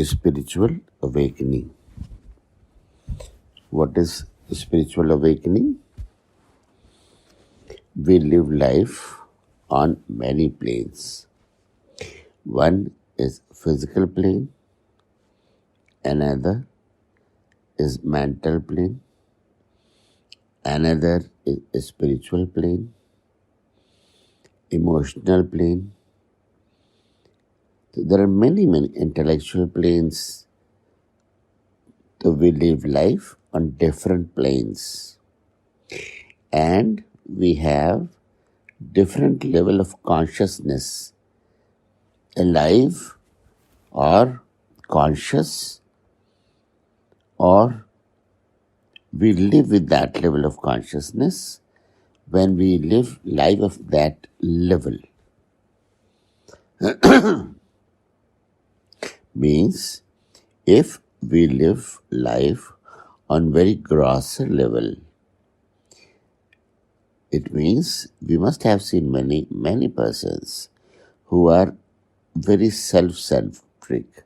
spiritual awakening. What is spiritual awakening? We live life on many planes. One is physical plane, another is mental plane, another is spiritual plane, emotional plane. So there are many intellectual planes. So we live life on different planes. And we have different level of consciousness, alive or conscious, or we live with that level of consciousness when we live life of that level. Means if we live life on very grosser level, it means we must have seen many persons who are very self-centric.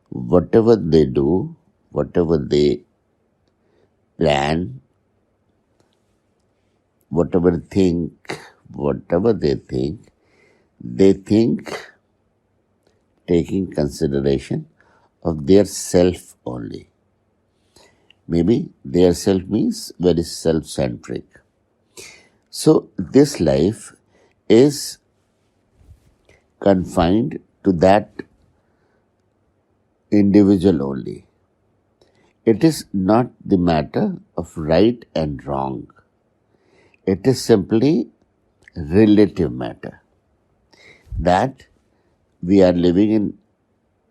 Whatever they do, whatever they plan, whatever they think taking consideration of their self only. Maybe their self means very self-centric. So this life is confined to that individual only. It is not the matter of right and wrong. It is simply relative matter. That we are living in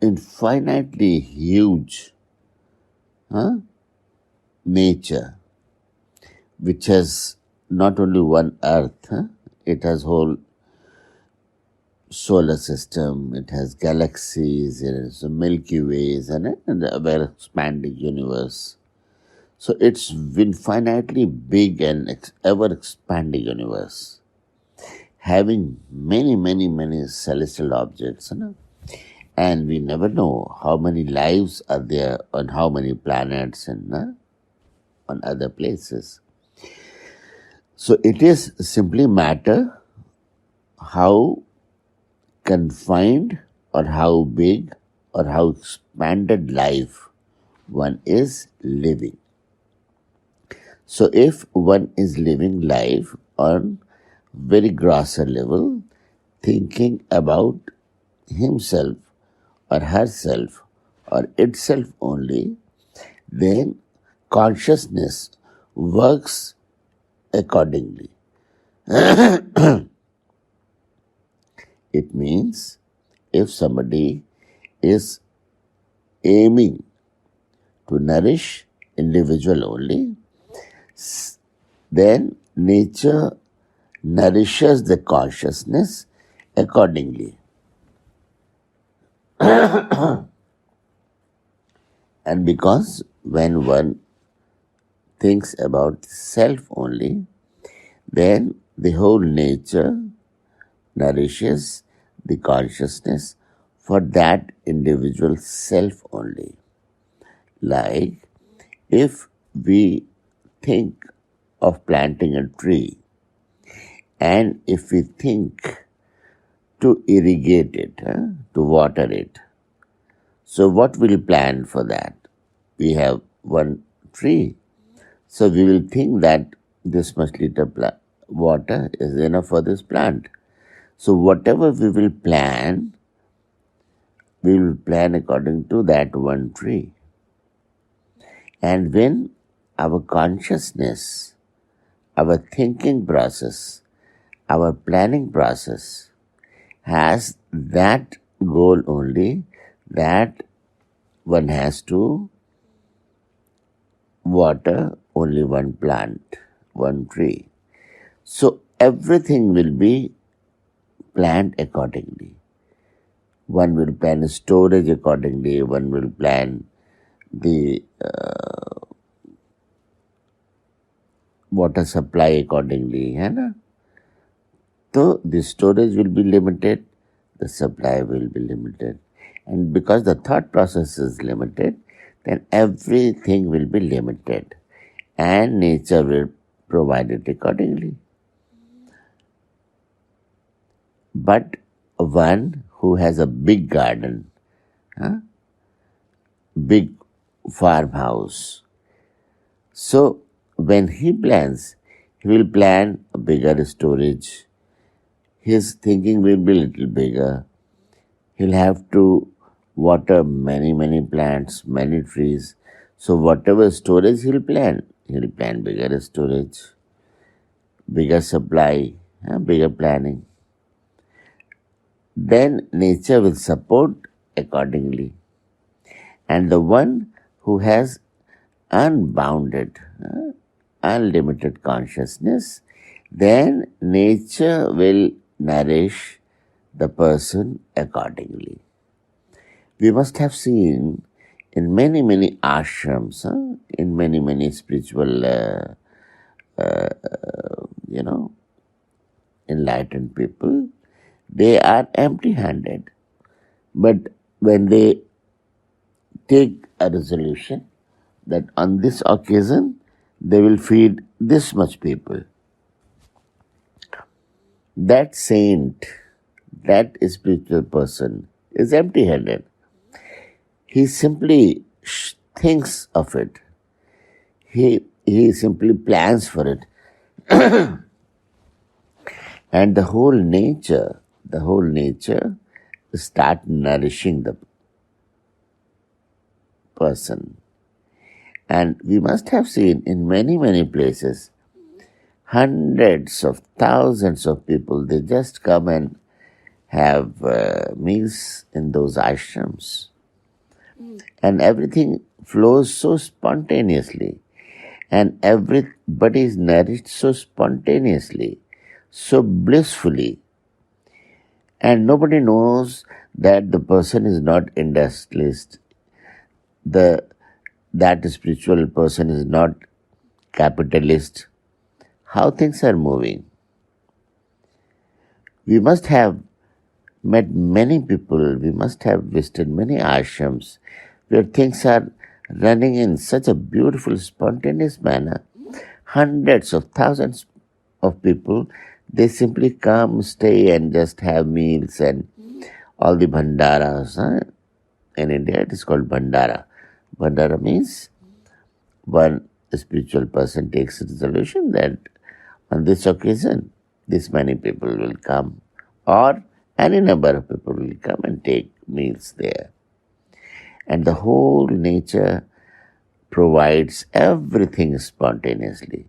infinitely huge nature, which has not only one earth, it has whole solar system, it has galaxies, it has Milky Ways, and a ever expanding universe. So it's infinitely big and ever expanding universe, having many celestial objects, and we never know how many lives are there on how many planets and on other places. So it is simply matter how confined or how big or how expanded life one is living. So if one is living life on very grosser level, thinking about himself or herself or itself only, then consciousness works accordingly. It means if somebody is aiming to nourish individual only, then nature nourishes the consciousness accordingly. And because when one thinks about self only, then the whole nature nourishes the consciousness for that individual self only. Like if we think of planting a tree, and if we think to irrigate it, to water it, so what will plan for that? We have one tree, so we will think that this much liter water is enough for this plant. So whatever we will plan according to that one tree. And when our consciousness, our thinking process, our planning process has that goal only, that one has to water only one plant, one tree. So everything will be planned accordingly. One will plan storage accordingly, one will plan the water supply accordingly. So the storage will be limited, the supply will be limited. And because the thought process is limited, then everything will be limited and nature will provide it accordingly. But one who has a big garden, big farmhouse, so when he plans, he will plan a bigger storage. His thinking will be a little bigger. He'll have to water many plants, many trees. So whatever storage he'll plan bigger storage, bigger supply, bigger planning. Then nature will support accordingly. And the one who has unbounded, unlimited consciousness, then nature will nourish the person accordingly. We must have seen in many ashrams, in many spiritual, enlightened people, they are empty-handed. But when they take a resolution that on this occasion they will feed this much people, that saint, that spiritual person is empty-handed. He simply thinks of it. He simply plans for it. And the whole nature start nourishing the person. And we must have seen in many places, hundreds of thousands of people, they just come and have meals in those ashrams. And everything flows so spontaneously. And everybody is nourished so spontaneously, so blissfully. And nobody knows that the person is not industrialist. That spiritual person is not capitalist. How things are moving. We must have met many people, we must have visited many ashrams where things are running in such a beautiful, spontaneous manner. Hundreds of thousands of people, they simply come, stay and just have meals and all the bhandaras. In India it is called bhandara. Bhandara means one spiritual person takes a resolution that on this occasion, this many people will come, or any number of people will come and take meals there. And the whole nature provides everything spontaneously.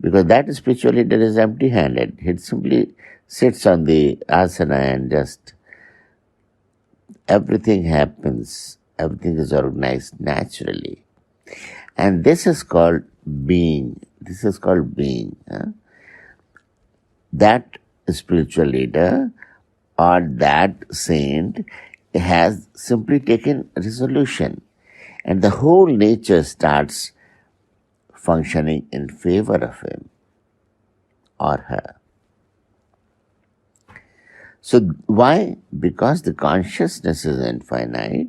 Because that spiritual leader is empty-handed. He simply sits on the asana and just everything happens. Everything is organized naturally. And this is called being. This is called being. That spiritual leader or that saint has simply taken resolution, and the whole nature starts functioning in favor of him or her. So why? Because the consciousness is infinite,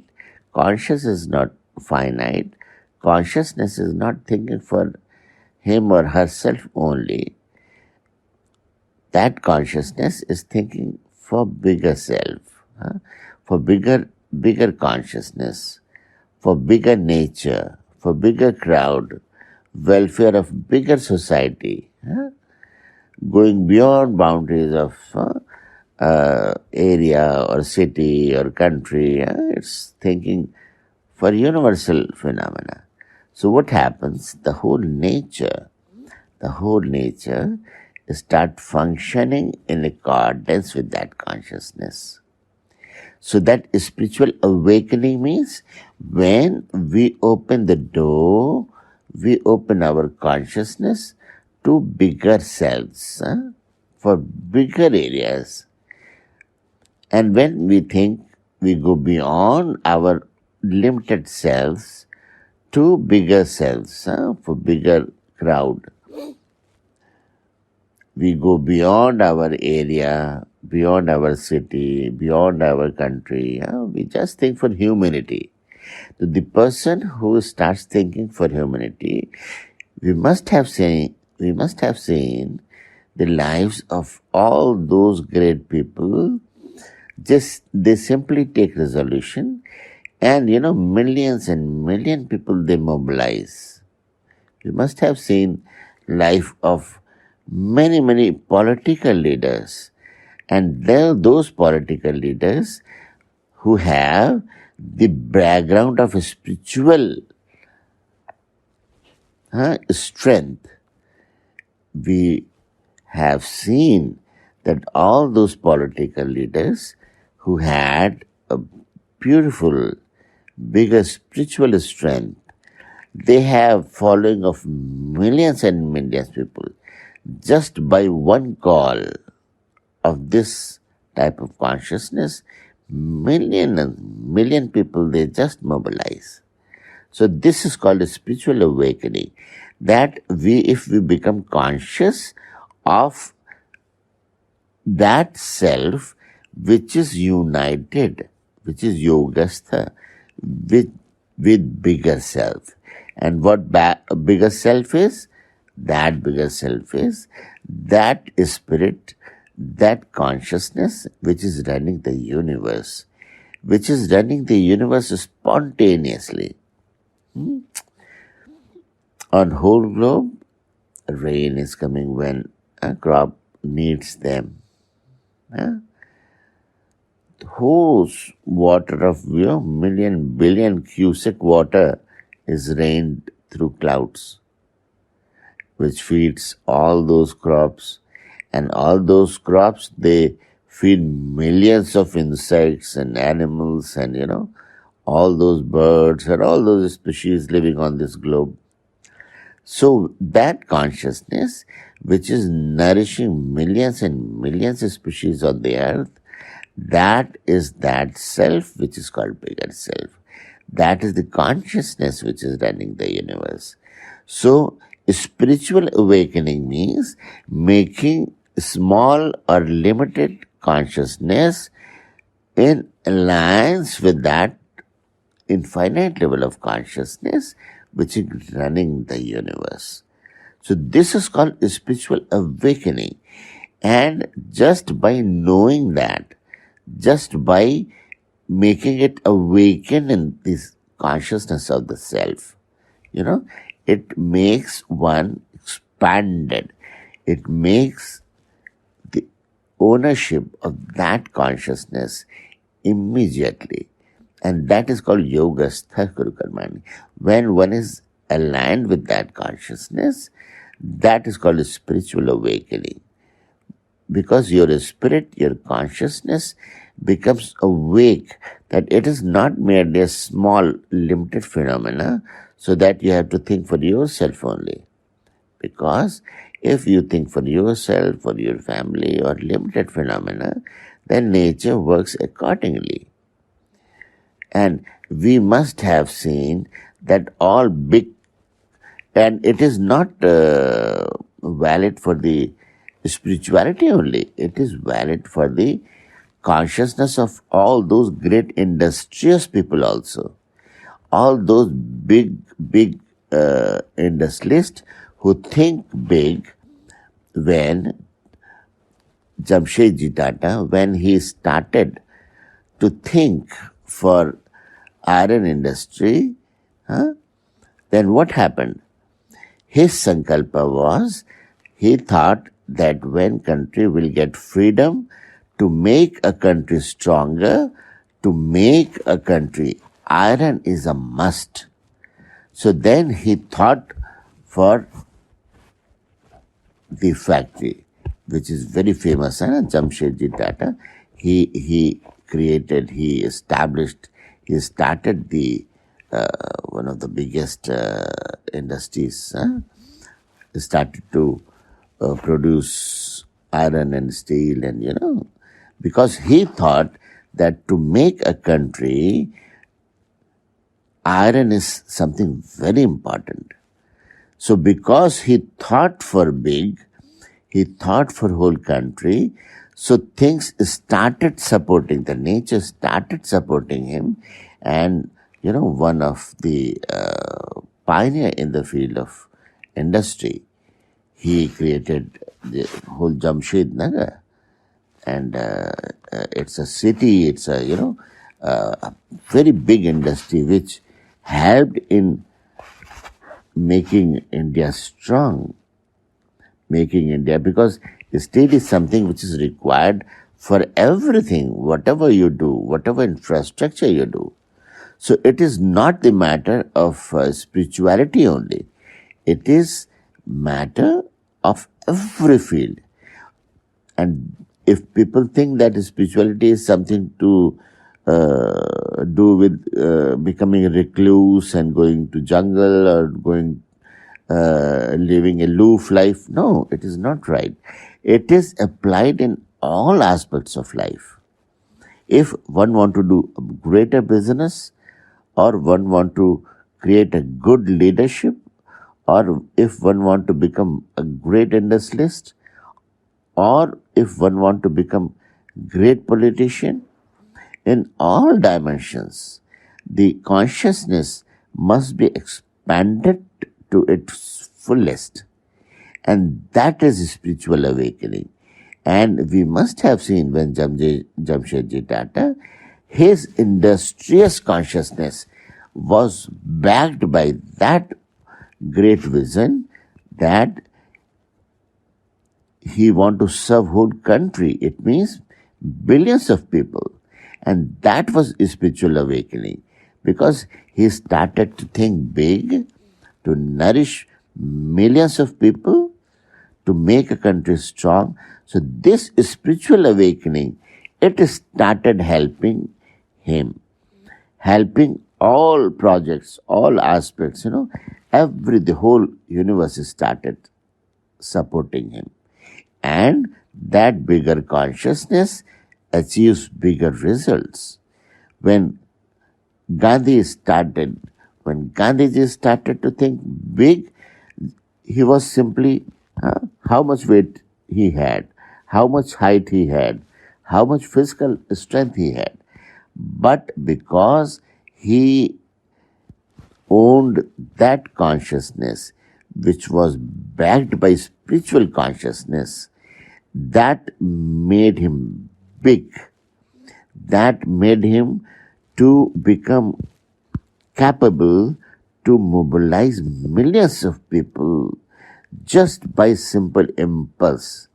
conscious is not finite, consciousness is not thinking for him or herself only. That consciousness is thinking for bigger self, for bigger consciousness, for bigger nature, for bigger crowd, welfare of bigger society, going beyond boundaries of area or city or country. It's thinking for universal phenomena. So what happens? The whole nature start functioning in accordance with that consciousness. So that spiritual awakening means when we open the door, we open our consciousness to bigger selves, for bigger areas. And when we think, we go beyond our limited selves to bigger selves, for bigger crowd. We go beyond our area, beyond our city, beyond our country. We just think for humanity. So the person who starts thinking for humanity, we must have seen the lives of all those great people. Just they simply take resolution, and millions and million people they mobilize. You must have seen life of many, many political leaders. And those political leaders who have the background of a spiritual strength, we have seen that all those political leaders who had a beautiful, bigger spiritual strength, they have following of millions and millions of people. Just by one call of this type of consciousness, million and million people, they just mobilize. So this is called a spiritual awakening, that if we become conscious of that self which is united, which is yogastha, with bigger self. And what bigger self is? That bigger self is that spirit, that consciousness which is running the universe, spontaneously. On whole globe, rain is coming when a crop needs them. Whose water of million billion cubic water is rained through clouds, which feeds all those crops, and all those crops they feed millions of insects and animals, and all those birds and all those species living on this globe. So that consciousness, which is nourishing millions and millions of species on the earth, that is that self which is called bigger self. That is the consciousness which is running the universe. So spiritual awakening means making small or limited consciousness in alliance with that infinite level of consciousness which is running the universe. So this is called spiritual awakening. And just by knowing that, just by making it awaken in this consciousness of the self, it makes one expanded. It makes the ownership of that consciousness immediately. And that is called yogastha kuru karmani. When one is aligned with that consciousness, that is called a spiritual awakening. Because your spirit, your consciousness becomes awake, that it is not merely a small, limited phenomena, so that you have to think for yourself only. Because if you think for yourself, for your family, or limited phenomena, then nature works accordingly. And we must have seen that all big, and it is not valid for the spirituality only, it is valid for the consciousness of all those great industrious people also. All those big industrialists who think big. When Jamshedji Tata, when he started to think for iron industry, then what happened? His sankalpa was, he thought that when country will get freedom, to make a country stronger, to make a country, iron is a must. So then he thought for the factory, which is very famous, Jamshedji Tata. He started the one of the biggest industries. He started to produce iron and steel, and because he thought that to make a country, iron is something very important. So because he thought for big, he thought for whole country, So things started supporting, the nature started supporting him, and one of the pioneer in the field of industry, he created the whole Jamshid Nagar, and it's a city, it's a a very big industry which helped in making India strong, making India, because state is something which is required for everything, whatever you do, whatever infrastructure you do. So it is not the matter of spirituality only. It is matter of every field. And if people think that spirituality is something to do with becoming a recluse and going to jungle or living a aloof life, no, it is not right. It is applied in all aspects of life. If one want to do a greater business, or one want to create a good leadership, or if one want to become a great industrialist, or if one want to become great politician, in all dimensions, the consciousness must be expanded to its fullest. And that is spiritual awakening. And we must have seen when Jamshedji Tata, his industrious consciousness was backed by that great vision that he want to serve whole country. It means billions of people. And that was spiritual awakening, because he started to think big, to nourish millions of people, to make a country strong. So this spiritual awakening, it started helping him, helping all projects, all aspects, the whole universe started supporting him. And that bigger consciousness achieves bigger results. When Gandhiji started to think big, he was simply how much weight he had, how much height he had, how much physical strength he had. But because he owned that consciousness, which was backed by spiritual consciousness, that made him big. That made him to become capable to mobilize millions of people just by simple impulse.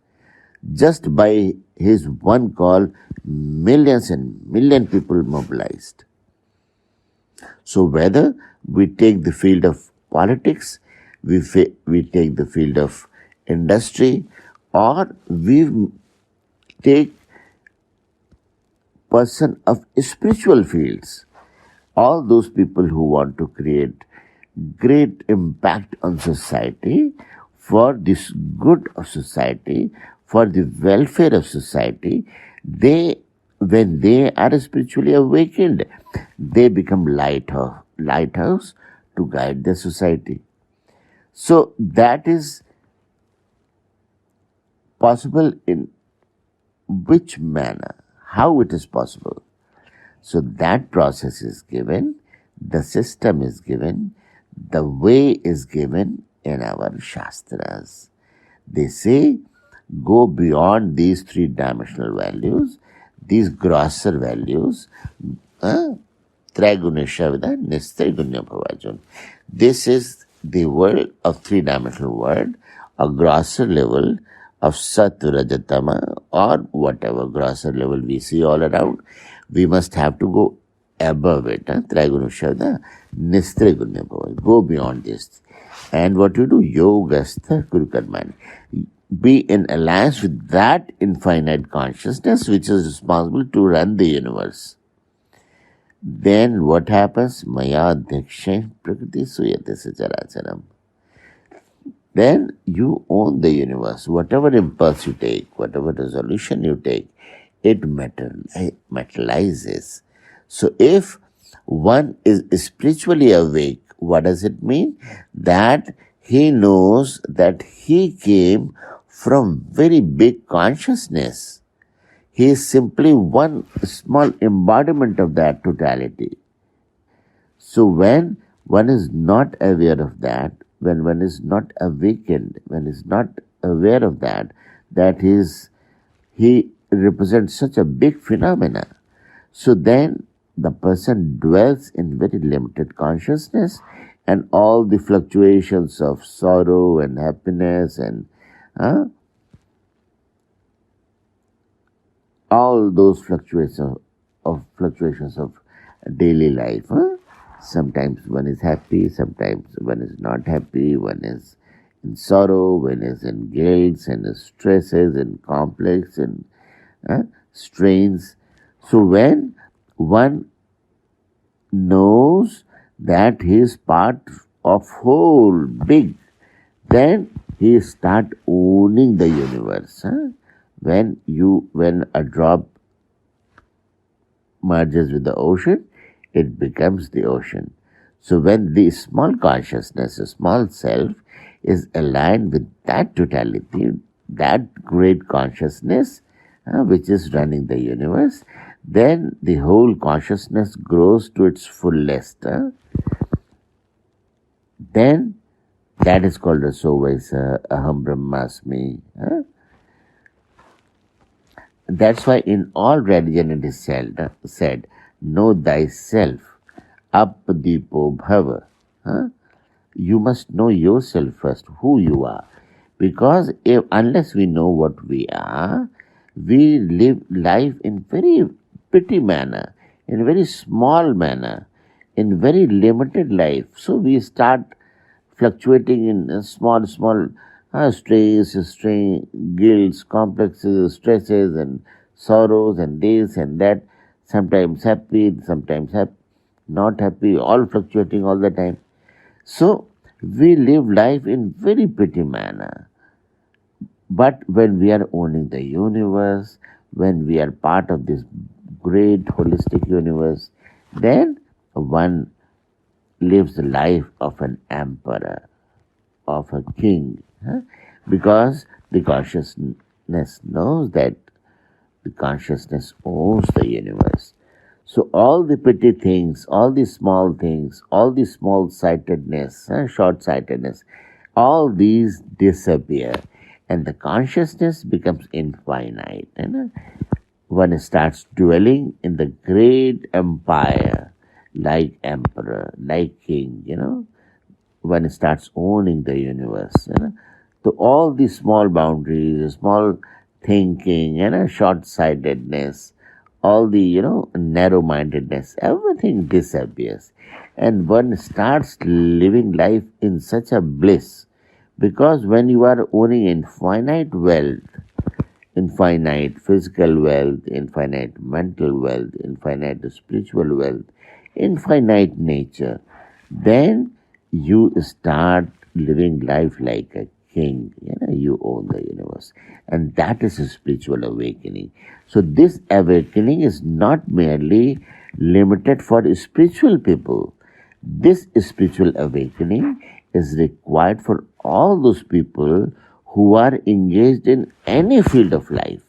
Just by his one call, millions and million people mobilized. So whether we take the field of politics, we take the field of industry, or we take person of spiritual fields, all those people who want to create great impact on society, for this good of society, for the welfare of society, when they are spiritually awakened, they become lighthouse to guide the society. So that is possible in which manner, how it is possible. So that process is given, the system is given, the way is given in our Shastras. They say, go beyond these three-dimensional values, these grosser values, Traigunishavida, Nistrigunya Bhavajan. This is the world of three-dimensional world, a grosser level of Sattva, Rajatama, or whatever grosser level we see all around. We must have to go above it. Traigunishavida, Nistrigunya Bhavajan. Go beyond this. And what you do? Yogastha Kurukarmani. Be in alliance with that infinite consciousness which is responsible to run the universe. Then what happens? Maya Dhikshe Prakriti Suyate Sacharacharam. Then you own the universe. Whatever impulse you take, whatever resolution you take, it materializes. So if one is spiritually awake, what does it mean? That he knows that he came from very big consciousness. He is simply one small embodiment of that totality. So when one is not aware of that, when one is not awakened, when is not aware of that, he represents such a big phenomena. So then the person dwells in very limited consciousness, and all the fluctuations of sorrow and happiness and all those fluctuations of daily life. Sometimes one is happy, sometimes one is not happy, one is in sorrow, one is in guilt and stresses and complex and strains. So when one knows that he is part of whole big, then he start owning the universe. When a drop merges with the ocean, it becomes the ocean. So when the small consciousness, a small self, is aligned with that totality, that great consciousness, which is running the universe, then the whole consciousness grows to its fullest. Then that is called a Sovaisa, Aham Brahmasmi. That's why in all religion it is said, know thyself, apadipo bhava. You must know yourself first, who you are. Because unless we know what we are, we live life in very petty manner, in very small manner, in very limited life. So we start fluctuating in small strains, guilts, complexes, stresses and sorrows and this and that, sometimes happy, sometimes not happy, all fluctuating all the time. So we live life in very petty manner. But when we are owning the universe, when we are part of this great holistic universe, then one lives the life of an emperor, of a king, because the consciousness knows that the consciousness owns the universe. So all the petty things, all the small things, all the small-sightedness, short-sightedness, all these disappear, and the consciousness becomes infinite. One starts dwelling in the great empire, like emperor, like king, one starts owning the universe. So all these small boundaries, small thinking, short-sightedness, all the, narrow-mindedness, everything disappears. And one starts living life in such a bliss. Because when you are owning infinite wealth, infinite physical wealth, infinite mental wealth, infinite spiritual wealth, infinite nature, then you start living life like a king. You own the universe. And that is a spiritual awakening. So this awakening is not merely limited for spiritual people. This spiritual awakening is required for all those people who are engaged in any field of life,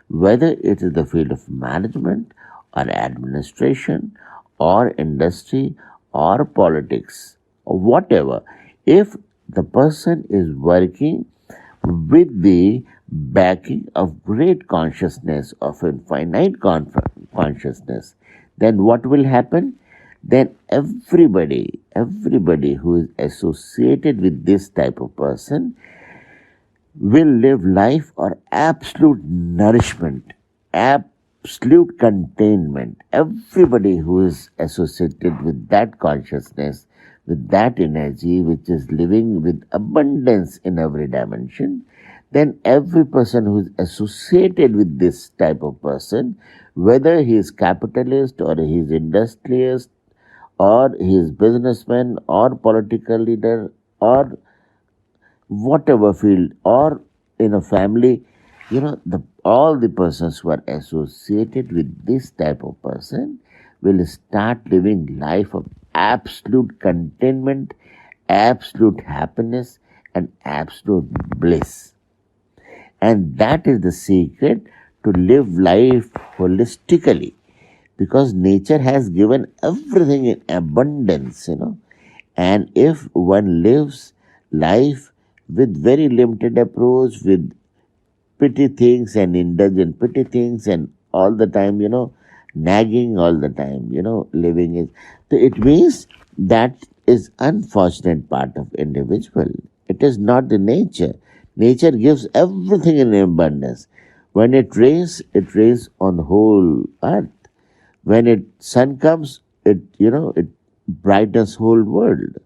whether it is the field of management or administration or industry or politics or whatever. If the person is working with the backing of great consciousness, of infinite consciousness, then what will happen? Then everybody who is associated with this type of person will live life of absolute nourishment, absolute containment. Everybody who is associated with that consciousness, with that energy, which is living with abundance in every dimension, then every person who is associated with this type of person, whether he is capitalist or he is industrialist or he is businessman or political leader or whatever field, or in a family, all the persons who are associated with this type of person will start living life of absolute contentment, absolute happiness, and absolute bliss. And that is the secret to live life holistically, because nature has given everything in abundance. And if one lives life with very limited approach, with petty things and indulge in petty things and all the time, nagging all the time, living is. So it means that is unfortunate part of individual. It is not the nature. Nature gives everything in abundance. When it rains on whole earth. When it sun comes, it brightens whole world.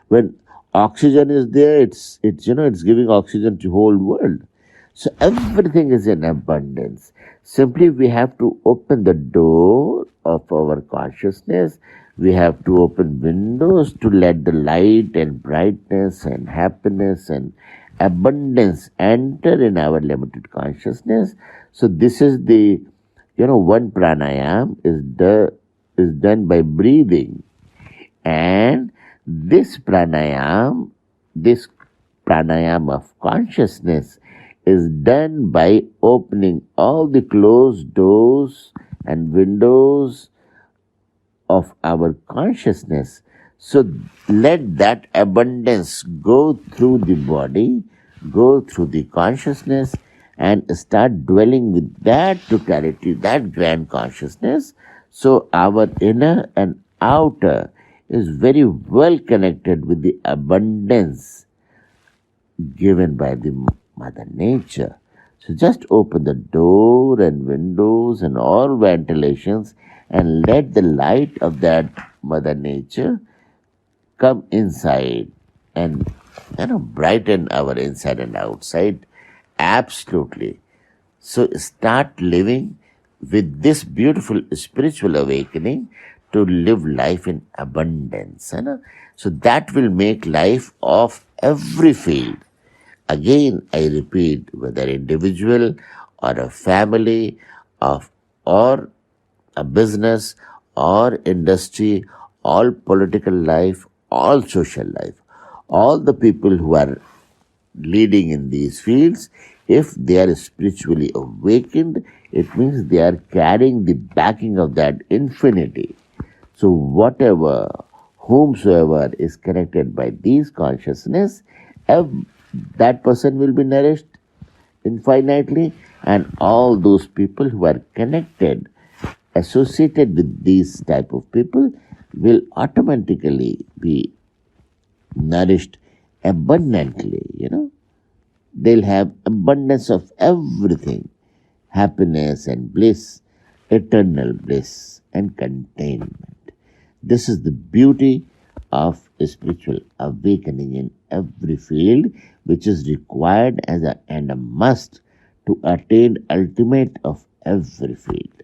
When oxygen is there, it's giving oxygen to whole world. So everything is in abundance. Simply we have to open the door of our consciousness. We have to open windows to let the light and brightness and happiness and abundance enter in our limited consciousness. So this is one pranayam is done by breathing. And this pranayam of consciousness is done by opening all the closed doors and windows of our consciousness. So let that abundance go through the body, go through the consciousness, and start dwelling with that totality, that grand consciousness. So our inner and outer is very well connected with the abundance given by the Mother Nature. So just open the door and windows and all ventilations and let the light of that Mother Nature come inside and brighten our inside and outside. Absolutely. So start living with this beautiful spiritual awakening to live life in abundance. So that will make life of every field. Again, I repeat, whether individual or a family or a business or industry, all political life, all social life, all the people who are leading in these fields, if they are spiritually awakened, it means they are carrying the backing of that infinity. So whomsoever is connected by these consciousness, that person will be nourished infinitely, and all those people who are connected, associated with these type of people, will automatically be nourished abundantly. They'll have abundance of everything, happiness and bliss, eternal bliss and containment. This is the beauty of spiritual awakening in every field, which is required and a must to attain ultimate of every field.